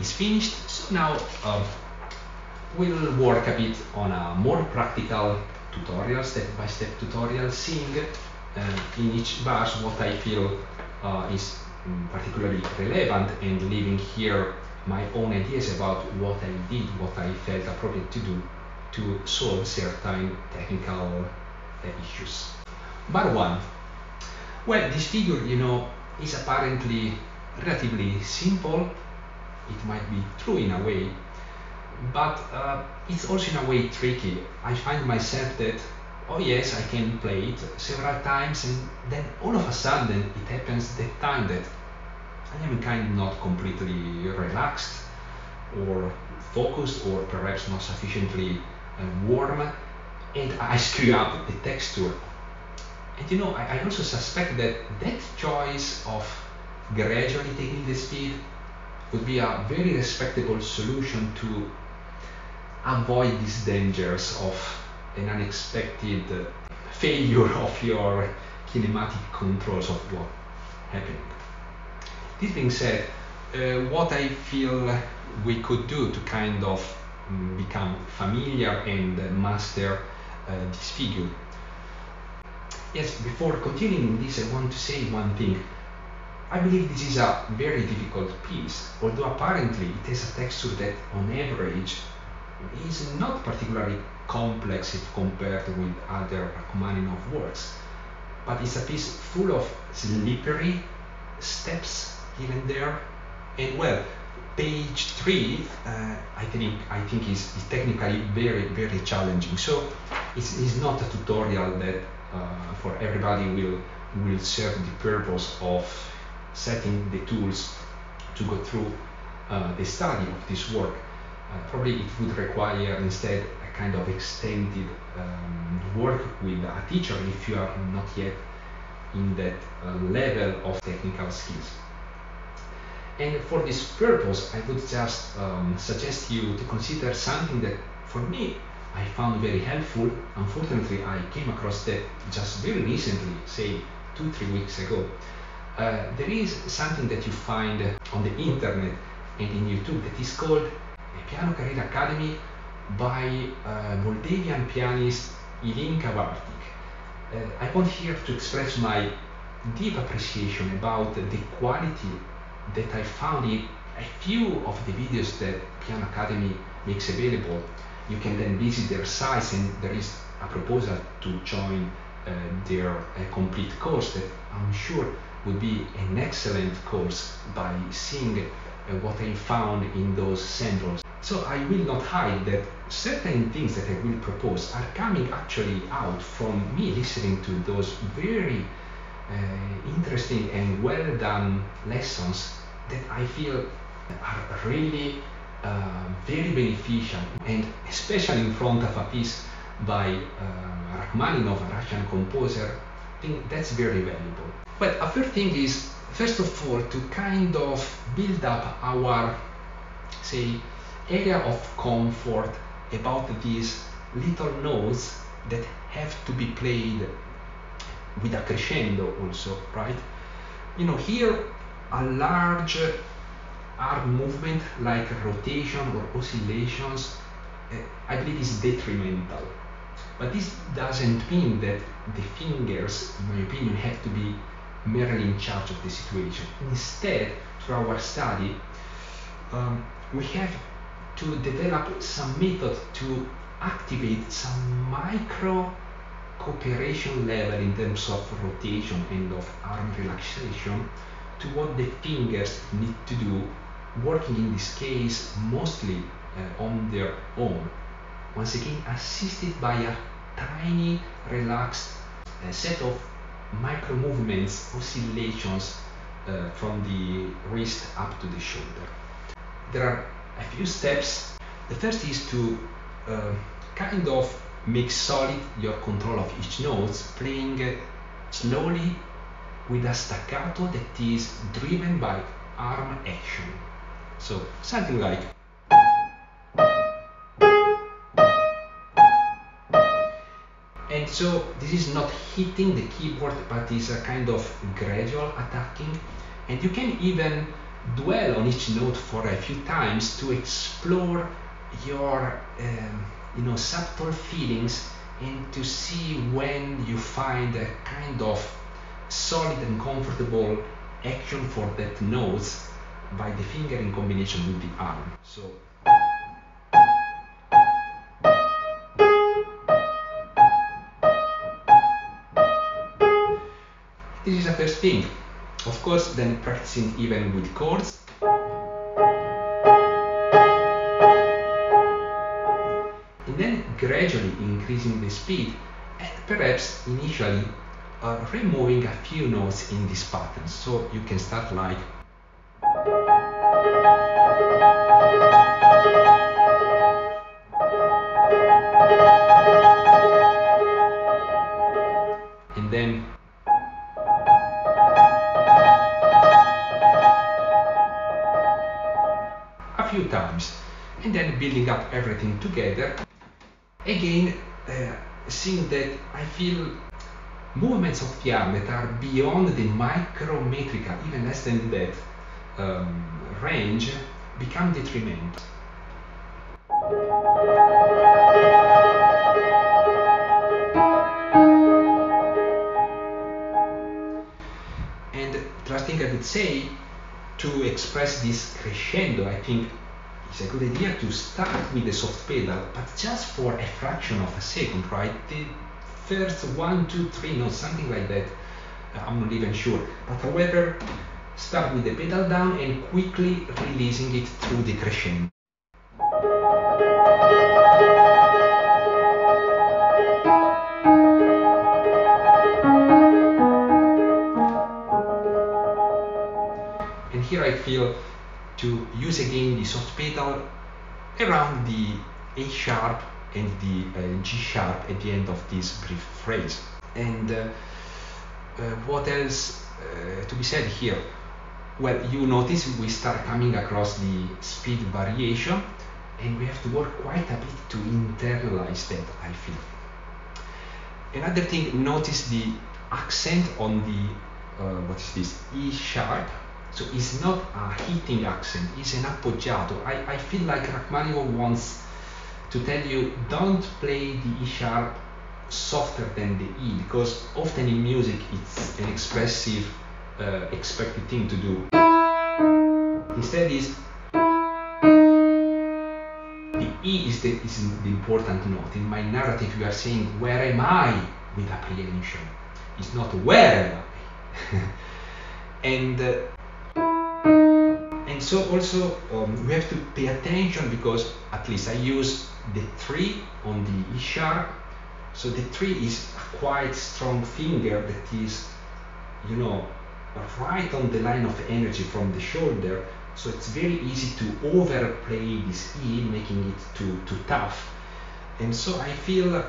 is finished. So now we'll work a bit on a more practical tutorial, step-by-step tutorial, seeing in each bars what I feel is particularly relevant, and leaving here my own ideas about what I did, what I felt appropriate to do to solve certain technical issues. Bar 1. Well, this figure, is apparently relatively simple. It might be true in a way, but it's also in a way tricky. I find myself that, oh yes, I can play it several times, and then all of a sudden it happens that time that I am kind of not completely relaxed or focused, or perhaps not sufficiently warm, and I screw up the texture. And I also suspect that that choice of gradually taking the speed would be a very respectable solution to avoid these dangers of an unexpected failure of your kinematic controls of what's happening. This being said, what I feel we could do to kind of become familiar and master this figure. Yes, before continuing this, I want to say one thing. I believe this is a very difficult piece, although apparently it has a texture that on average is not particularly complex if compared with other Rachmaninoff works, but it's a piece full of slippery steps here and there, and well, page 3 I think is technically very challenging, so it's not a tutorial that for everybody will serve the purpose of setting the tools to go through the study of this work. Probably it would require instead a kind of extended work with a teacher if you are not yet in that level of technical skills. And for this purpose, I would just suggest you to consider something that for me I found very helpful. Unfortunately, I came across that just very recently, say 2-3 weeks ago. There is something that you find on the internet and in YouTube that is called a Piano Career Academy by Moldavian pianist Ilinca Vartic. I want here to express my deep appreciation about the quality that I found in a few of the videos that Piano Academy makes available. You can then visit their sites, and there is a proposal to join their complete course that I'm sure would be an excellent course by seeing what I found in those samples. So I will not hide that certain things that I will propose are coming actually out from me listening to those very interesting and well done lessons that I feel are really very beneficial, and especially in front of a piece by Rachmaninoff, a Russian composer. I think that's very valuable. But a first thing is, first of all, to kind of build up our, say, area of comfort about these little notes that have to be played with a crescendo also, right? Here a large arm movement like rotation or oscillations, I believe is detrimental. But this doesn't mean that the fingers, in my opinion, have to be merely in charge of the situation. Instead, through our study, we have to develop some method to activate some micro cooperation level in terms of rotation and of arm relaxation to what the fingers need to do, working in this case mostly on their own. Once again, assisted by a tiny relaxed set of micro movements, oscillations from the wrist up to the shoulder. There are a few steps. The first is to kind of make solid your control of each note, playing slowly with a staccato that is driven by arm action. So something like, and so this is not hitting the keyboard, but is a kind of gradual attacking, and you can even dwell on each note for a few times to explore your subtle feelings and to see when you find a kind of solid and comfortable action for that notes by the finger in combination with the arm. So this is the first thing. Of course, then practicing even with chords. And then gradually increasing the speed and perhaps initially removing a few notes in this pattern. So you can start like and then a few times, and then building up everything together. Again, seeing that I feel movements of the arm that are beyond the micrometrical, even less than that, range become detrimental. And the last thing I would say, to express this crescendo, I think it's a good idea to start with the soft pedal, but just for a fraction of a second, right? The first 1, 2, 3 notes, something like that. I'm not even sure. But however, start with the pedal down and quickly releasing it through the crescendo. And here I feel to use again the soft pedal around the A sharp and the G sharp at the end of this brief phrase. And what else to be said here? Well, you notice we start coming across the speed variation, and we have to work quite a bit to internalize that, I feel. Another thing, notice the accent on the what is this, E sharp. So it's not a hitting accent, it's an appoggiato. I feel like Rachmaninoff wants to tell you, don't play the E sharp softer than the E, because often in music it's an expressive, expected thing to do. Instead is the E is the important note. In my narrative you are saying, where am I with apprehension? It's not where am I. And so also we have to pay attention, because at least I use the 3 on the E sharp. So the 3 is a quite strong finger that is, right on the line of energy from the shoulder. So it's very easy to overplay this E, making it too tough. And so I feel,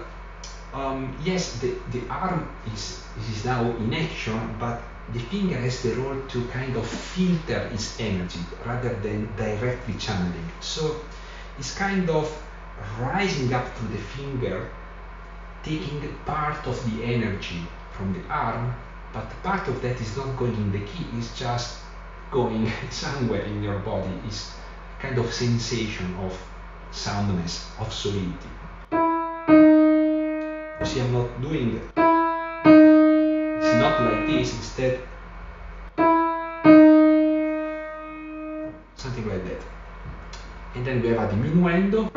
yes, the arm is now in action, but the finger has the role to kind of filter its energy rather than directly channeling. So it's kind of rising up through the finger, taking part of the energy from the arm, but part of that is not going in the key, it's just going somewhere in your body. It's kind of sensation of soundness, of solidity. You see, I'm not doing it. It's not like this, instead something like that. And then we have a diminuendo.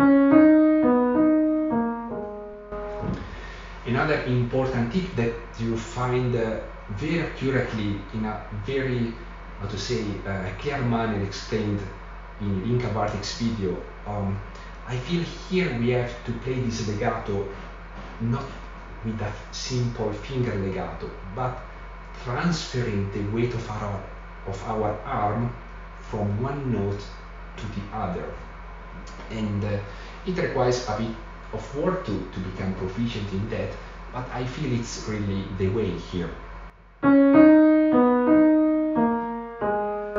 Another important tip that you find very accurately in a very, clear manner explained in Ilinca Vartic's video. I feel here we have to play this legato not with a simple finger legato, but transferring the weight of our arm from one note to the other. And it requires a bit of work to become proficient in that, but I feel it's really the way here.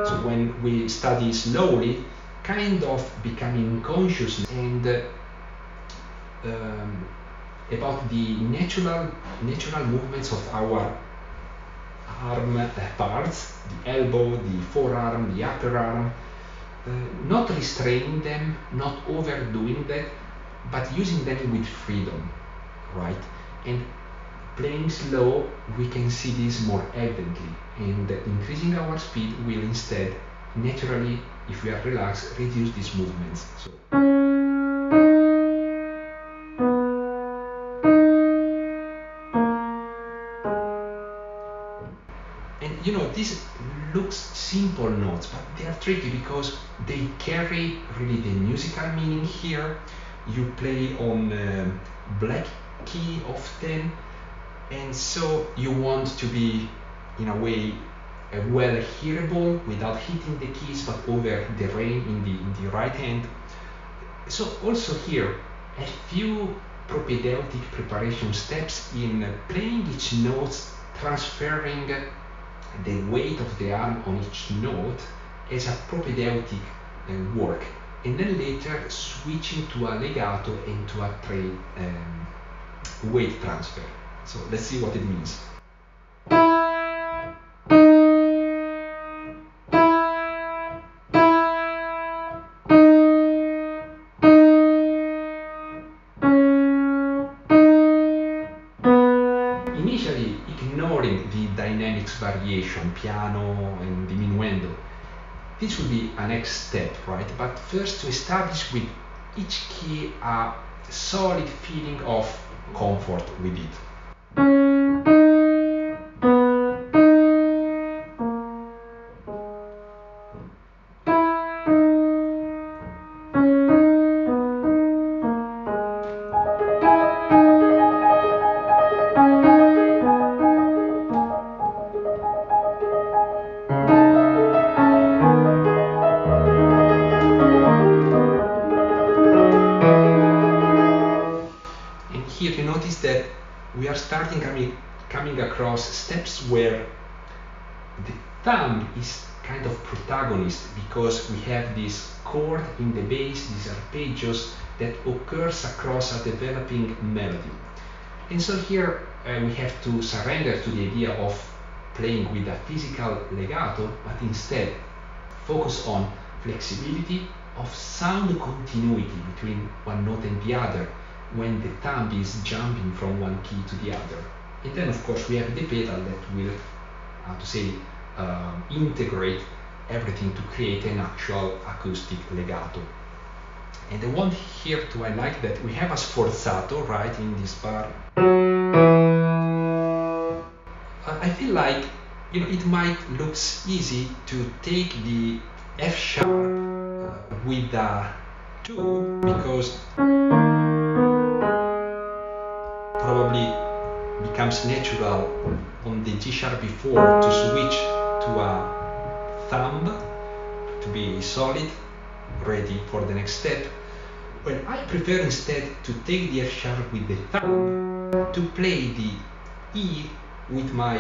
So when we study slowly, kind of becoming conscious and about the natural movements of our arm parts, the elbow, the forearm, the upper arm, not restraining them, not overdoing that, but using them with freedom, right? And playing slow, we can see this more evidently, and increasing our speed will instead naturally, if we are relaxed, reduce these movements. So. And you know, this looks simple notes, but they are tricky because they carry really the musical meaning here. You play on black key often, and so you want to be in a way well hearable without hitting the keys but over the rain in the right hand. So also here a few propedeutic preparation steps in playing each note, transferring the weight of the arm on each note as a propedeutic work, and then later switching to a legato and to a weight transfer. So let's see what it means. Initially ignoring the dynamics variation, piano and diminuendo. This will be a next step, right? But first to establish with each key a solid feeling of comfort with it. Here you notice that we are starting coming across steps where the thumb is kind of protagonist, because we have this chord in the bass, these arpeggios that occurs across a developing melody. And so here we have to surrender to the idea of playing with a physical legato, but instead focus on flexibility of sound continuity between one note and the other, when the thumb is jumping from one key to the other. And then of course we have the pedal that will, integrate everything to create an actual acoustic legato. And I want here to highlight that we have a sforzato right in this bar. I feel like, you know, it might look easy to take the F sharp with a 2, because probably becomes natural on the G sharp before to switch to a thumb to be solid, ready for the next step. Well, I prefer instead to take the F sharp with the thumb, to play the E with my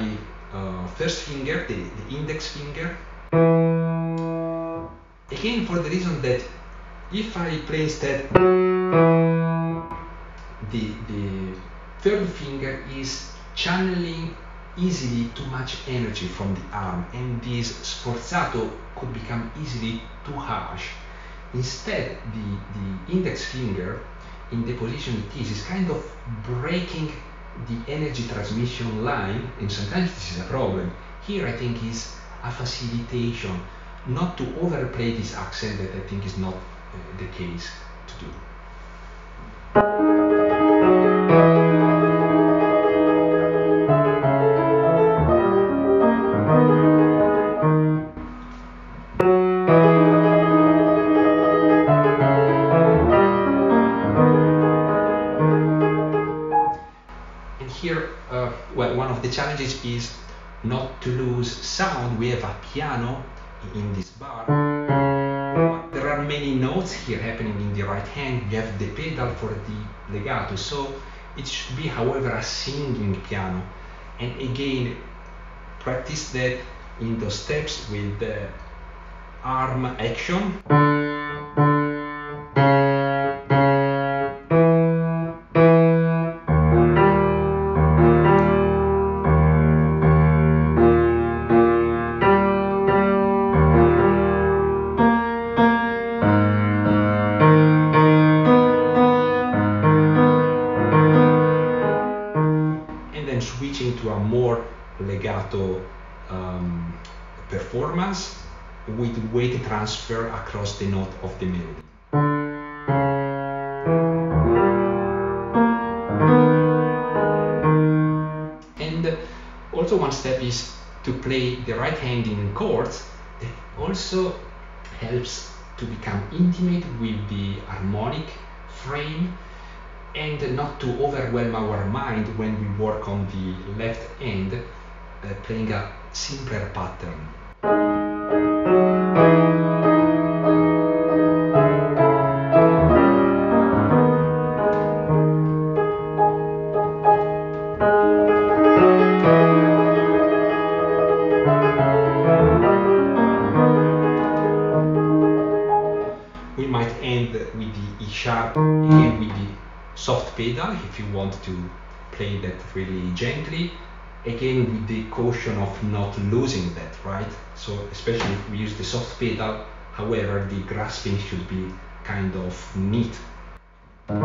first finger, the index finger. Again, for the reason that if I play instead the third finger is channeling easily too much energy from the arm, and this sforzato could become easily too harsh. Instead, the index finger, in the position it is kind of breaking the energy transmission line, and sometimes this is a problem. Here I think is a facilitation, not to overplay this accent that I think is not the case to do. Here, well, one of the challenges is not to lose sound. We have a piano in this bar. There are many notes here happening in the right hand. We have the pedal for the legato, so it should be, however, a singing piano. And again, practice that in those steps with the arm action. legato performance with weight transfer across the note of the melody. And also one step is to play the right hand in chords. That also helps to become intimate with the harmonic frame and not to overwhelm our mind when we work on the left hand, playing a simpler pattern. We might end with the E sharp, again with the soft pedal if you want to play that really gently, again with the caution of not losing that, right? So especially if we use the soft pedal, however, the grasping should be kind of neat. And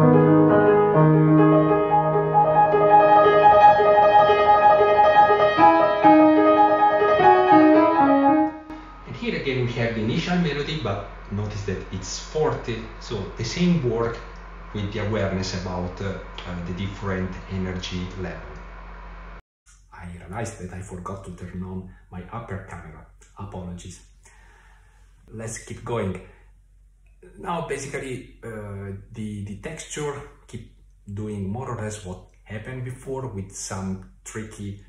here again we have the initial melody, but notice that it's forte, so the same work with the awareness about the different energy level. I realized that I forgot to turn on my upper camera. Apologies. Let's keep going. Now basically the texture keep doing more or less what happened before, with some tricky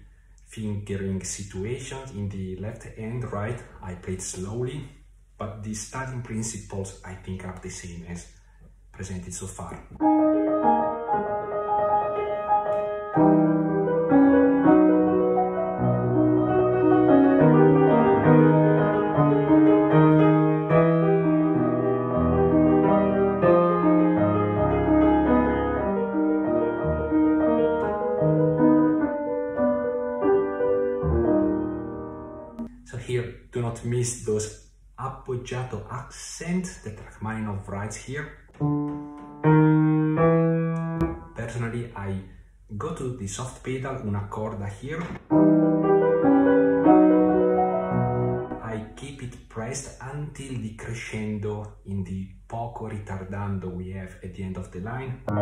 fingering situations in the left hand, right? I played slowly, but the starting principles I think are the same as presented so far. So here, do not miss those appoggiato accents that Rachmaninoff writes here. Personally, I go to the soft pedal, una corda here. I keep it pressed until the crescendo in the poco ritardando we have at the end of the line. I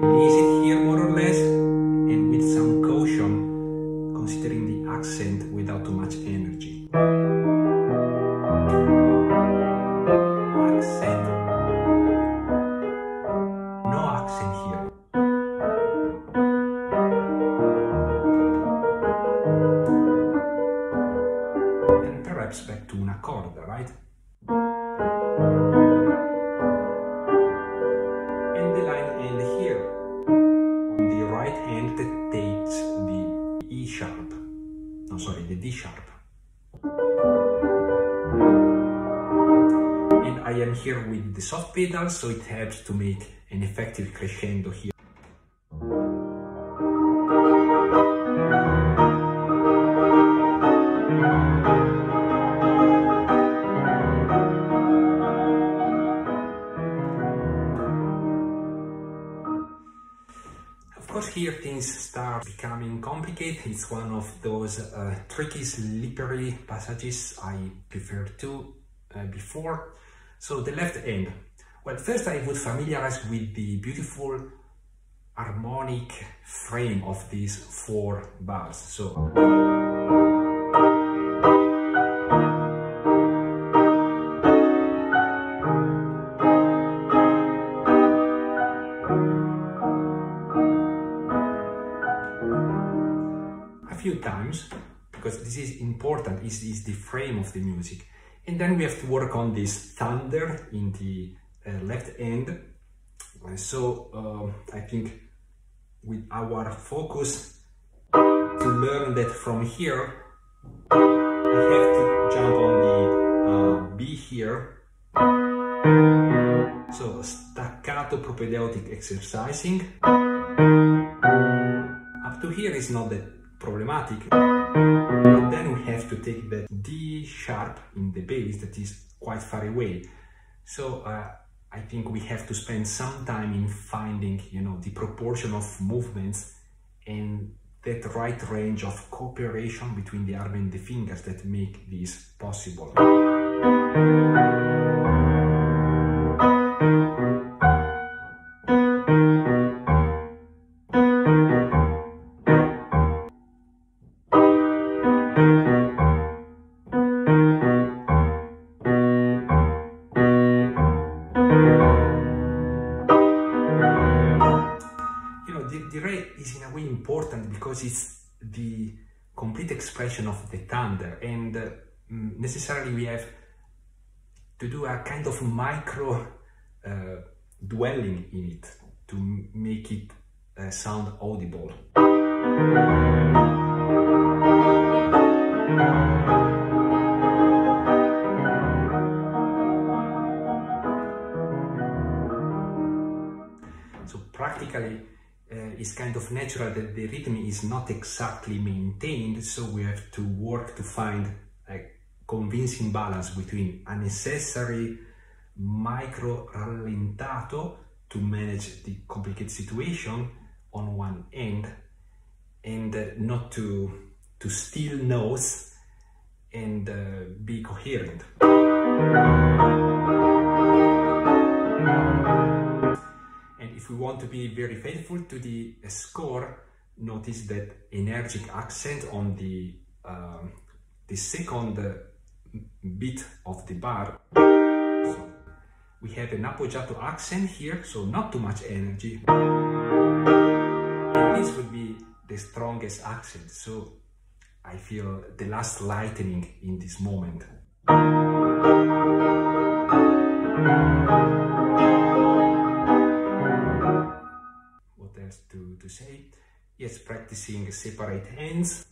release it here more or less, and with some caution, considering the accent without too much energy. Accent. No accent here. And perhaps back to una corda, right? And the line ends here, on the right hand that takes the E sharp. No, sorry, the D sharp. And I am here with the soft pedal, so it helps to make an effective crescendo here. Of course, here things start becoming complicated. It's one of those tricky, slippery passages I preferred to before. So the left hand. Well, first I would familiarize with the beautiful harmonic frame of these 4 bars. So a few times, because this is important, is the frame of the music. And then we have to work on this thunder in the left hand. So I think with our focus to learn that from here, I have to jump on the B here. So staccato propedeutic exercising. Up to here is not that problematic. But then we have to take that D sharp in the bass that is quite far away. So I think we have to spend some time in finding, you know, the proportion of movements and that right range of cooperation between the arm and the fingers that make this possible. The re is in a way important because it's the complete expression of the thunder, and necessarily we have to do a kind of micro dwelling in it to make it sound audible. So practically it's kind of natural that the rhythm is not exactly maintained, so we have to work to find a convincing balance between a necessary micro rallentato to manage the complicated situation on one end, and not to steal notes and be coherent. And if we want to be very faithful to the score, notice that energic accent on the second beat of the bar. So we have an appoggiato accent here, so not too much energy. And this would be the strongest accent, so I feel the last lightening in this moment. What else to say? Yes, practicing separate hands.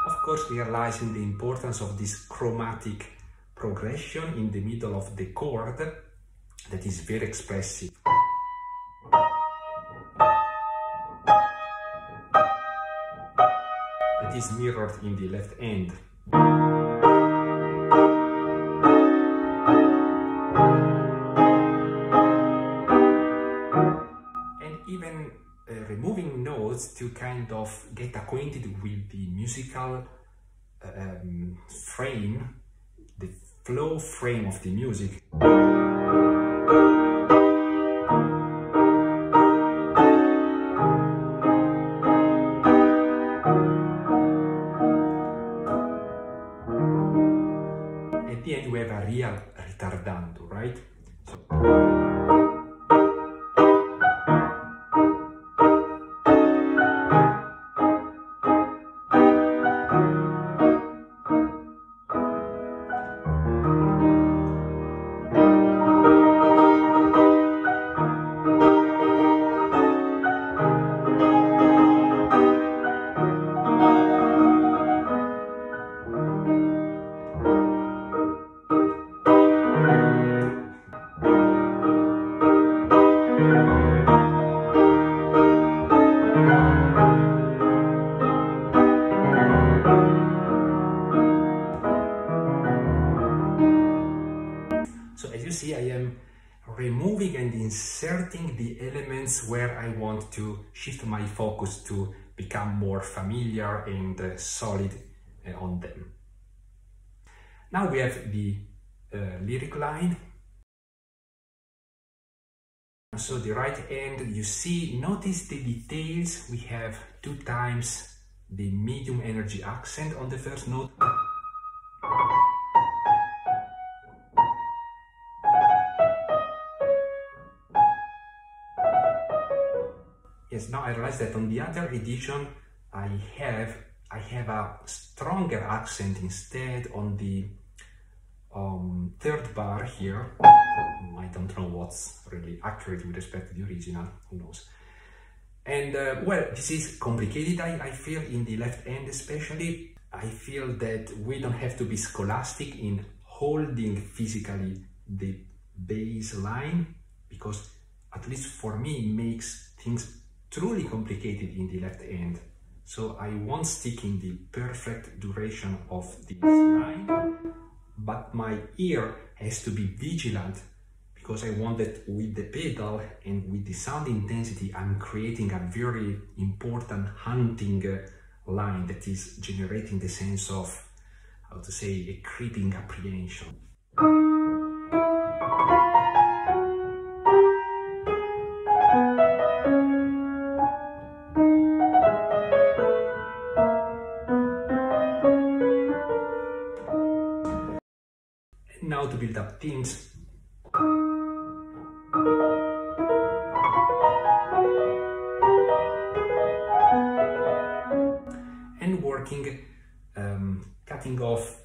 Of course, realizing the importance of this chromatic progression in the middle of the chord that is very expressive. That is mirrored in the left hand. And even removing notes to kind of get acquainted with the musical frame, the flow frame of the music. At the end we have a real ritardando, right? So as you see, I am removing and inserting the elements where I want to shift my focus to become more familiar and solid on them. Now we have the lyric line. So the right hand, you see, notice the details. We have 2 times the medium energy accent on the first note. Yes, now I realize that on the other edition I have a stronger accent instead on the third bar here. I don't know what's really accurate with respect to the original, who knows. And well, this is complicated, I feel, in the left hand especially. I feel that we don't have to be scholastic in holding physically the bass line, because at least for me it makes things truly complicated in the left hand So I won't stick in the perfect duration of this line, but my ear has to be vigilant, because I want that with the pedal and with the sound intensity I'm creating a very important hunting line that is generating the sense of, how to say, a creeping apprehension. And now to build up themes. And working, cutting off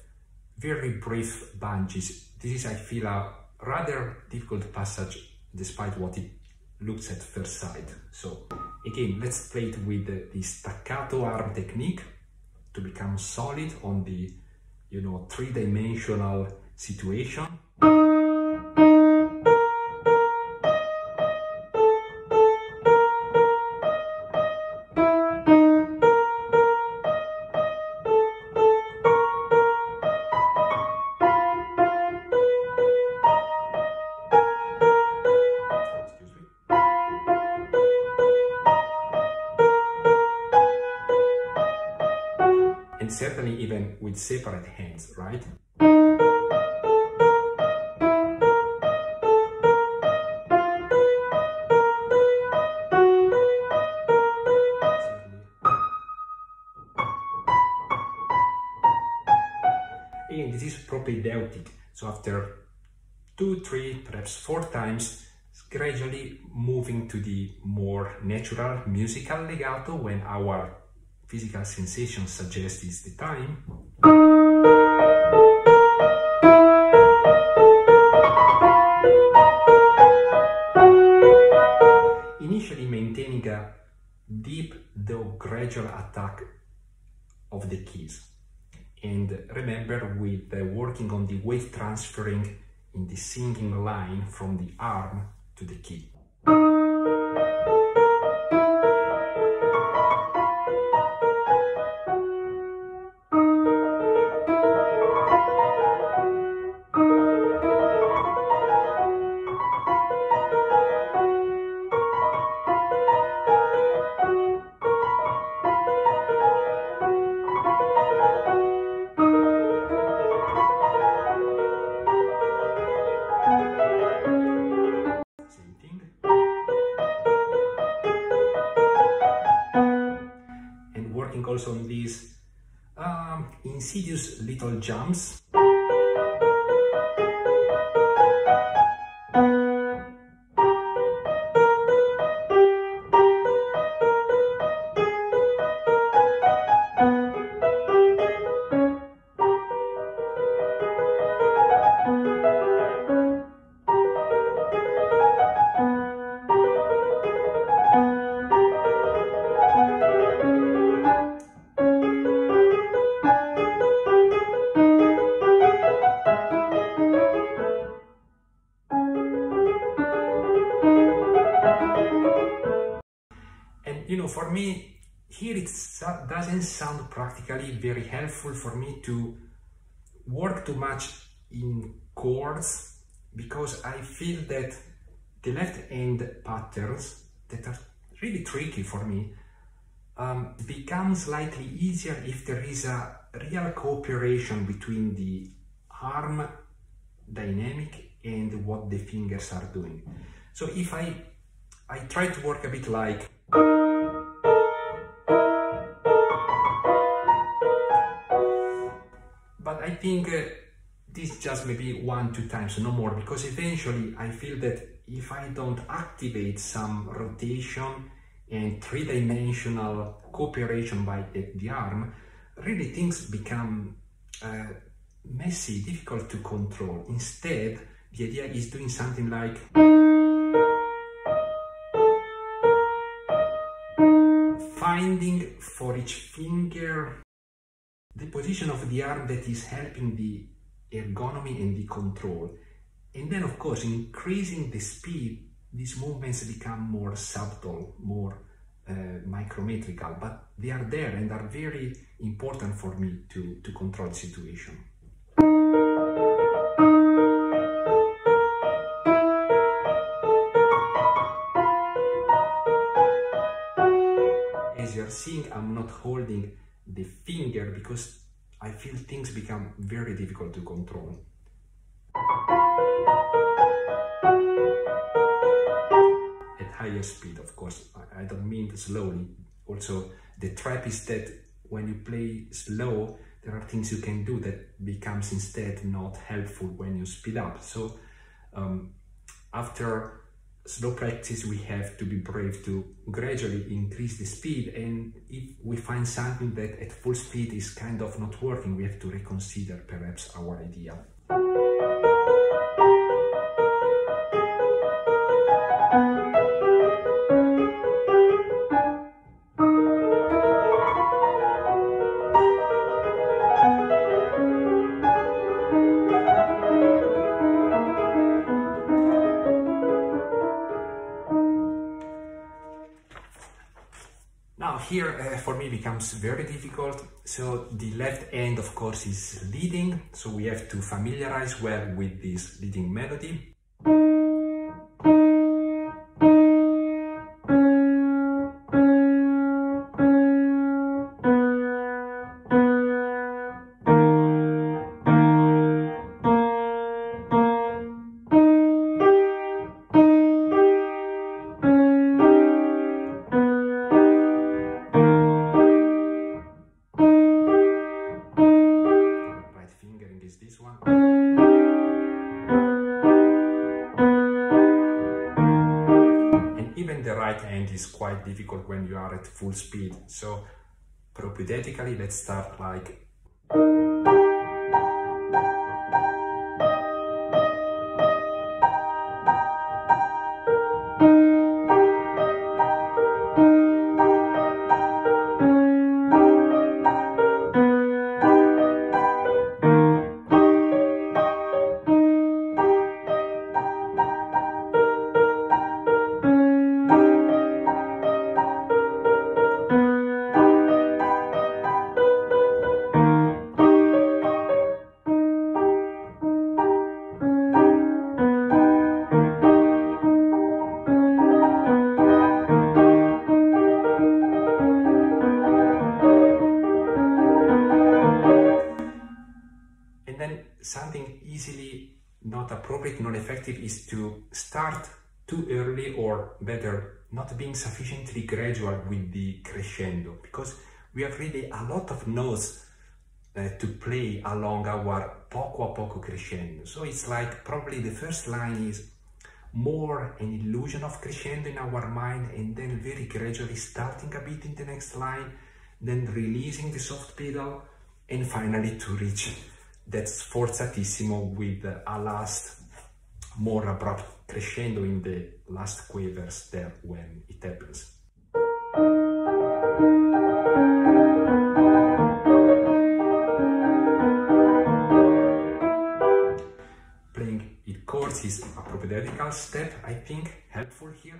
very brief bunches. This is, I feel, a rather difficult passage despite what it looks at first sight. So again, let's play it with the staccato arm technique to become solid on the, you know, three-dimensional situation. And certainly even with separate hands, right? Again, this is propedeutic, so after 2, 3, perhaps 4 times, gradually moving to the more natural musical legato when our physical sensation suggests it's the time. Initially maintaining a deep though gradual attack of the keys. And remember, with working on the weight transferring in the singing line from the arm to the key. Also on these insidious little jumps. You know, for me, here it doesn't sound practically very helpful for me to work too much in chords, because I feel that the left hand patterns that are really tricky for me become slightly easier if there is a real cooperation between the arm dynamic and what the fingers are doing. So if I try to work a bit like, but I think this just maybe 1-2 times, no more, because eventually I feel that if I don't activate some rotation and three-dimensional cooperation by the arm, really things become messy, difficult to control. Instead, the idea is doing something like finding for each finger the position of the arm that is helping the ergonomy and the control. And then, of course, increasing the speed, these movements become more subtle, more micrometrical, but they are there and are very important for me to control the situation. As you're seeing, I'm not holding the finger because I feel things become very difficult to control. At higher speed, of course, I don't mean slowly. Also, the trap is that when you play slow, there are things you can do that becomes instead not helpful when you speed up. So after slow practice, we have to be brave to gradually increase the speed, and if we find something that at full speed is kind of not working, we have to reconsider perhaps our idea. Now here for me becomes very difficult. So the left hand, of course, is leading, so we have to familiarize well with this leading melody. Is quite difficult when you are at full speed. So propedeutically, let's start like something easily not appropriate, not effective is to start too early, or better, not being sufficiently gradual with the crescendo, because we have really a lot of notes to play along our poco a poco crescendo. So it's like probably the first line is more an illusion of crescendo in our mind, and then very gradually starting a bit in the next line, then releasing the soft pedal, and finally to reach that sforzatissimo with a last more abrupt crescendo in the last quavers there when it happens. Playing it chords is a propedeutical step, I think, helpful here.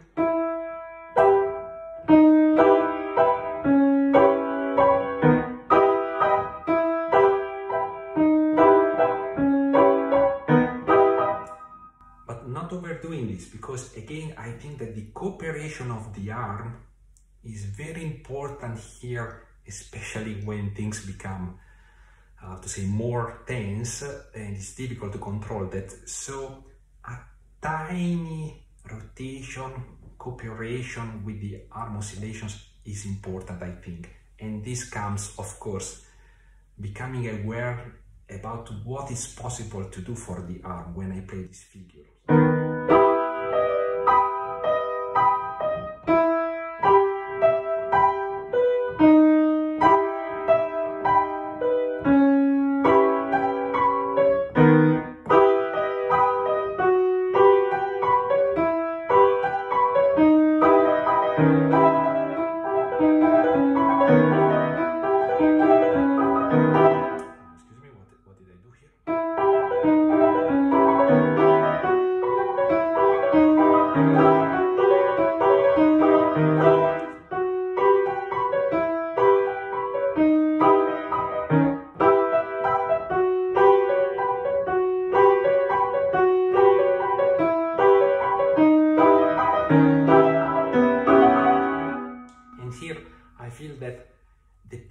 Because again, I think that the cooperation of the arm is very important here, especially when things become, to say, more tense, and it's difficult to control that. So a tiny rotation, cooperation with the arm oscillations is important, I think. And this comes, of course, becoming aware about what is possible to do for the arm when I play this figure.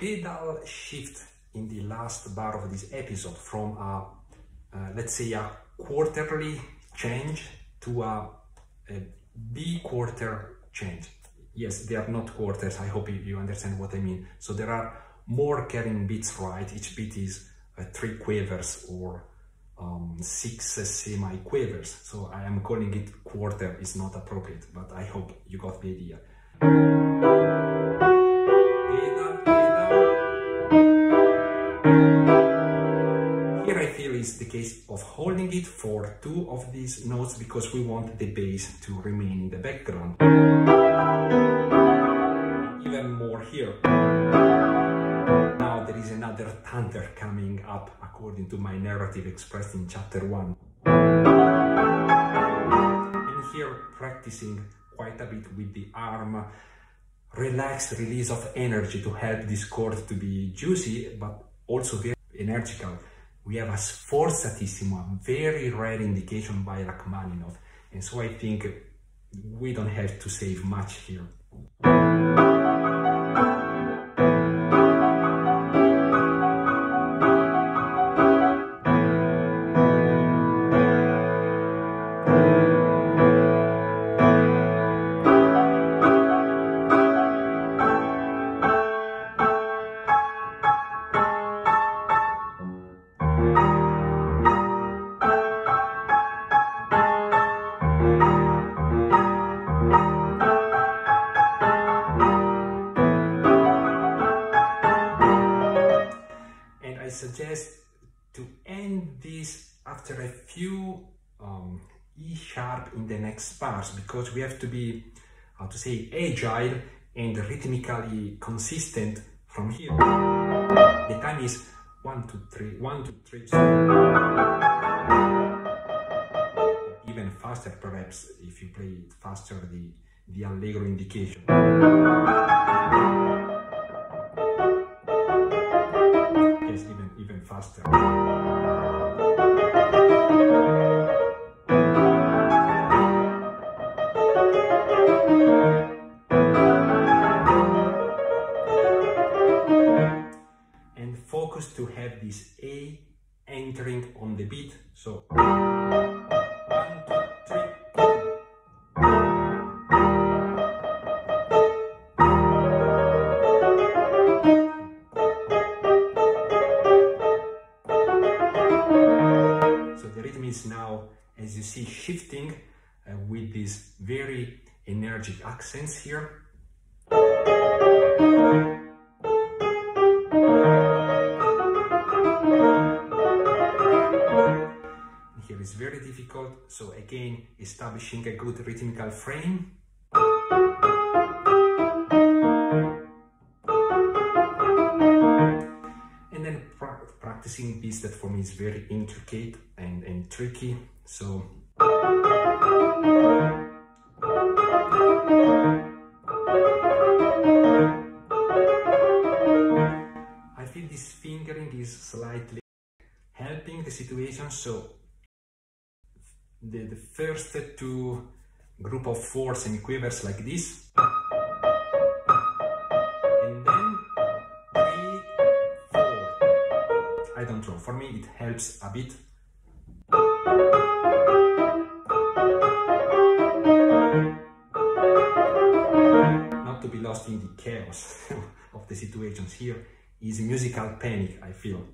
pedal shift in the last bar of this episode from a, let's say, a quarterly change to a B-quarter change. Yes, they are not quarters, I hope you understand what I mean. So there are more carrying beats, right? Each beat is 3 quavers or 6 semi-quavers. So I am calling it quarter, is not appropriate, but I hope you got the idea. Here I feel is the case of holding it for 2 of these notes because we want the bass to remain in the background. Even more here. Now there is another thunder coming up according to my narrative expressed in chapter 1. And here practicing quite a bit with the arm, relaxed release of energy to help this chord to be juicy but also very energical. We have a sforzatissimo, a very rare indication by Rachmaninoff, and so I think we don't have to save much here. Suggest to end this after a few E sharp in the next bars, because we have to be, how to say, agile and rhythmically consistent from here. The time is 1, 2, 3, 1, 2, 3. Even faster, perhaps, if you play it faster, the allegro indication. Even faster. And focus to have this A entering on the beat. So 1, 2, 3. Is now, as you see, shifting with these very energetic accents here. Here is very difficult, so again, establishing a good rhythmical frame. And then practicing this that for me is very intricate and tricky, so I feel this fingering is slightly helping the situation. So the first 2 group of 4 semiquavers like this, and then 3, 4. I don't know, for me it helps a bit. Not to be lost in the chaos of the situations here is musical panic, I feel.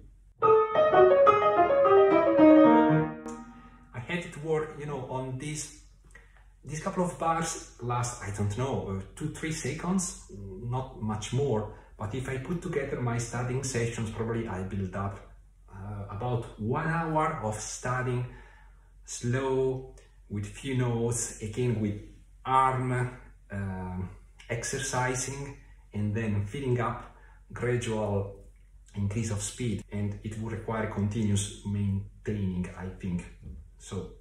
I had to work, you know, on this couple of bars last, I don't know, 2-3 seconds, not much more. But if I put together my studying sessions, probably I build up about 1 hour of studying slow with few notes, again with arm exercising, and then filling up gradual increase of speed, and it would require continuous maintaining, I think. So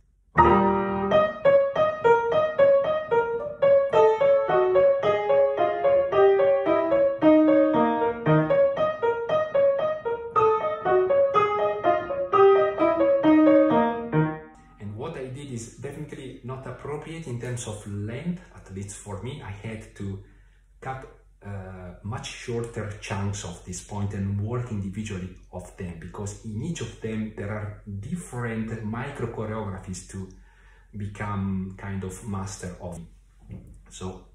not appropriate in terms of length, at least for me. I had to cut much shorter chunks of this point and work individually of them, because in each of them there are different micro choreographies to become kind of master of. So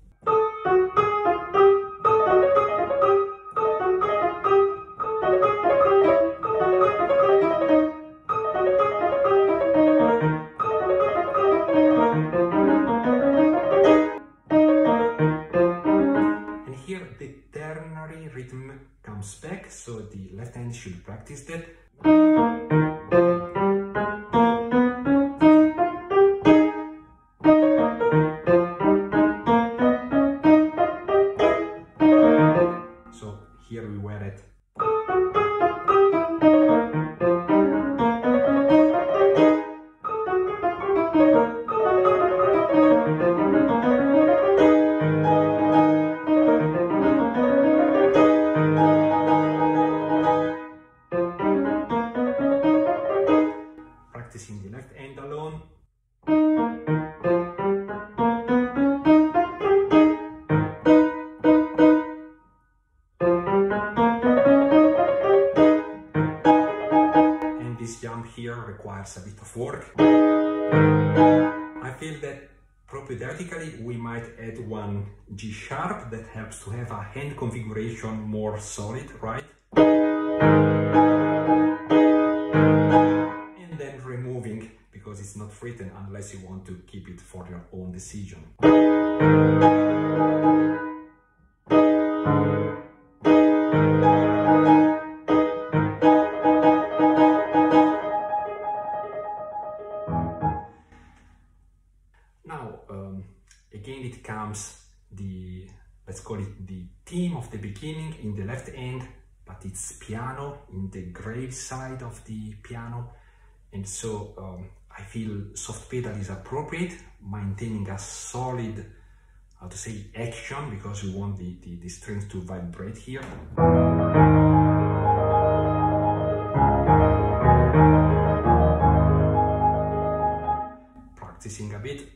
rhythm comes back, so the left hand should practice that. So here we were at practicing the left hand alone. And this jump here requires a bit of work. I feel that propedeutically we might add one G sharp that helps to have a hand configuration more solid, right? Removing, because it's not written unless you want to keep it for your own decision. Now, again it comes the, let's call it the theme of the beginning in the left hand, but it's piano in the grave side of the piano. And so I feel soft pedal is appropriate, maintaining a solid, how to say, action, because we want the strings to vibrate here. Practicing a bit.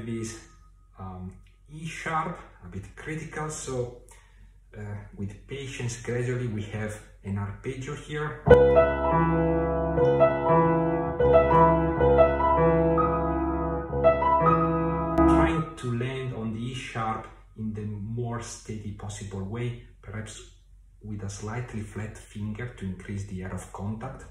This E sharp, a bit critical, so with patience gradually we have an arpeggio here. Trying to land on the E sharp in the more steady possible way, perhaps with a slightly flat finger to increase the air of contact.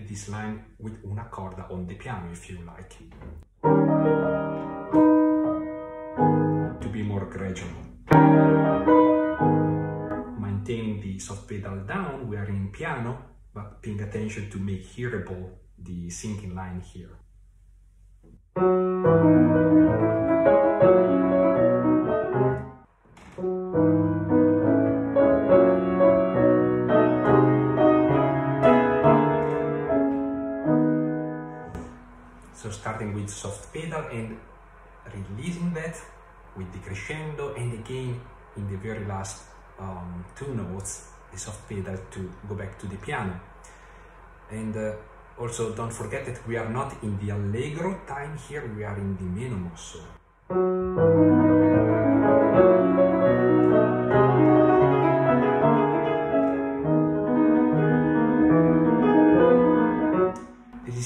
This line with una corda on the piano, if you like, to be more gradual. Maintaining the soft pedal down, we are in piano, but paying attention to make hearable the sinking line here. So starting with soft pedal and releasing that with the crescendo, and again in the very last two notes, the soft pedal to go back to the piano. And also don't forget that we are not in the allegro time here, we are in the meno mosso.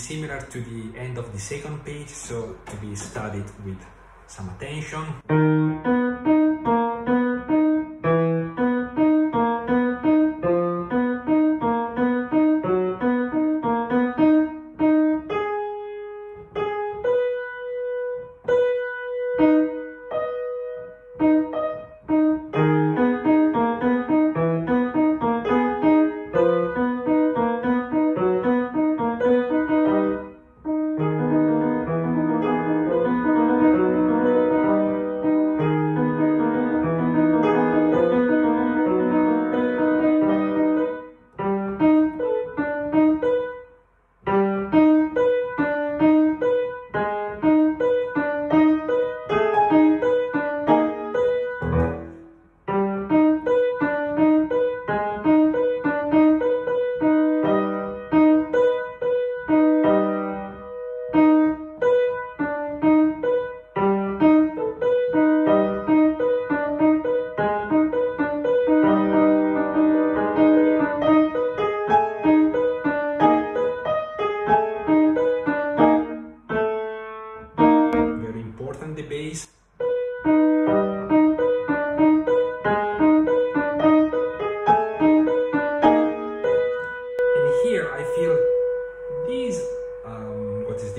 Similar to the end of the second page, so to be studied with some attention.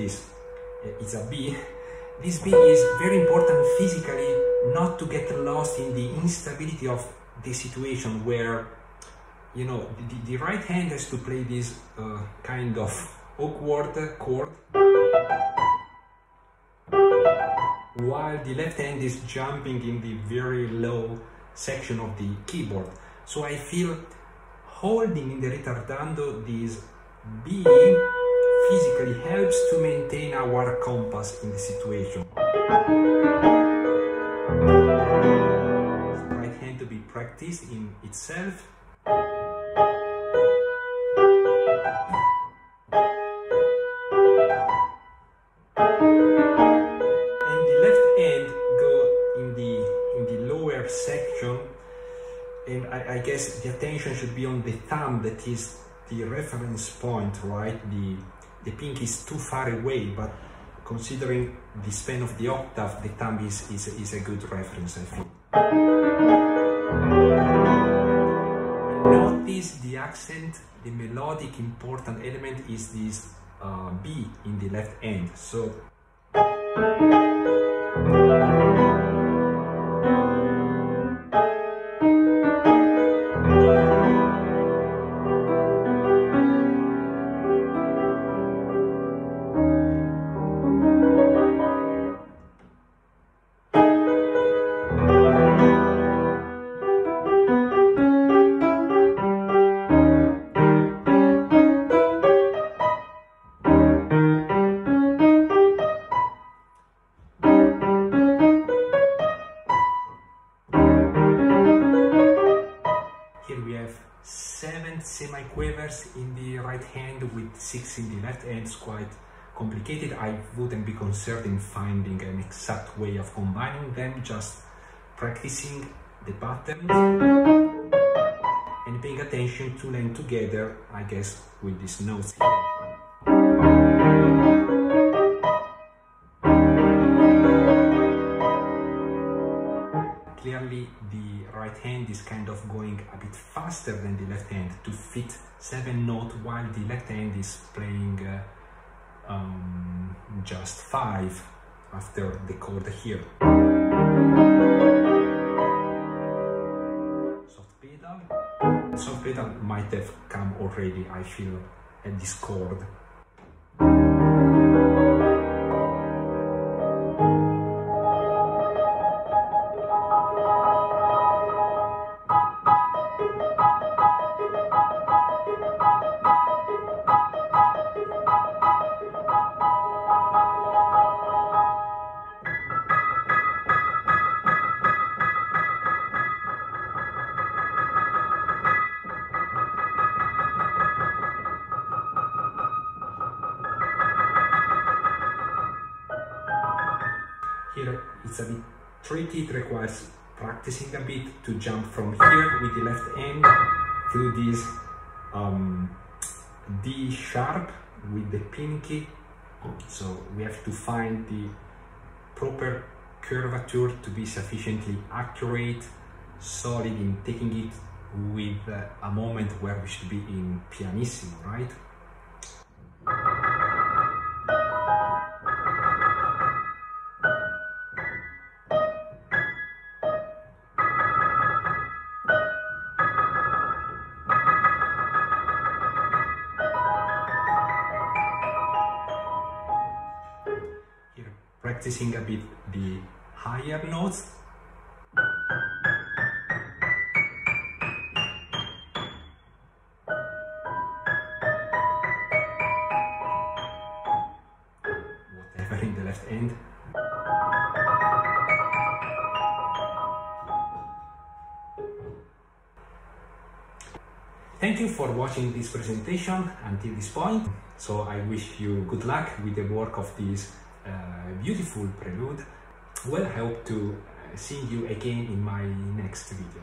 this is a B. This B is very important physically, not to get lost in the instability of the situation where, you know, the right hand has to play this kind of awkward chord, while the left hand is jumping in the very low section of the keyboard. So I feel holding in the ritardando this B physically helps to maintain our compass in the situation. Right hand to be practiced in itself. And the left hand go in the lower section, and I guess the attention should be on the thumb, that is the reference point, right? The pinky is too far away, but considering the span of the octave, the thumb is a good reference, I think. Notice the accent, the melodic important element is this B in the left hand. So semiquavers in the right hand with 6 in the left hand. Is quite complicated. I wouldn't be concerned in finding an exact way of combining them, just practicing the patterns and paying attention to them together, I guess, with these notes here. Clearly the right hand is kind of going a bit faster than the left hand to fit 7 notes, while the left hand is playing just 5 after the chord here. Soft pedal might have come already, I feel, at this chord. Here it's a bit tricky, it requires practicing a bit to jump from here with the left hand to this D sharp with the pinky. So we have to find the proper curvature to be sufficiently accurate, solid in taking it with a moment where we should be in pianissimo, right? Practicing a bit the higher notes. Whatever in the left hand. Thank you for watching this presentation until this point. So I wish you good luck with the work of this beautiful prelude. Well, I hope to see you again in my next video.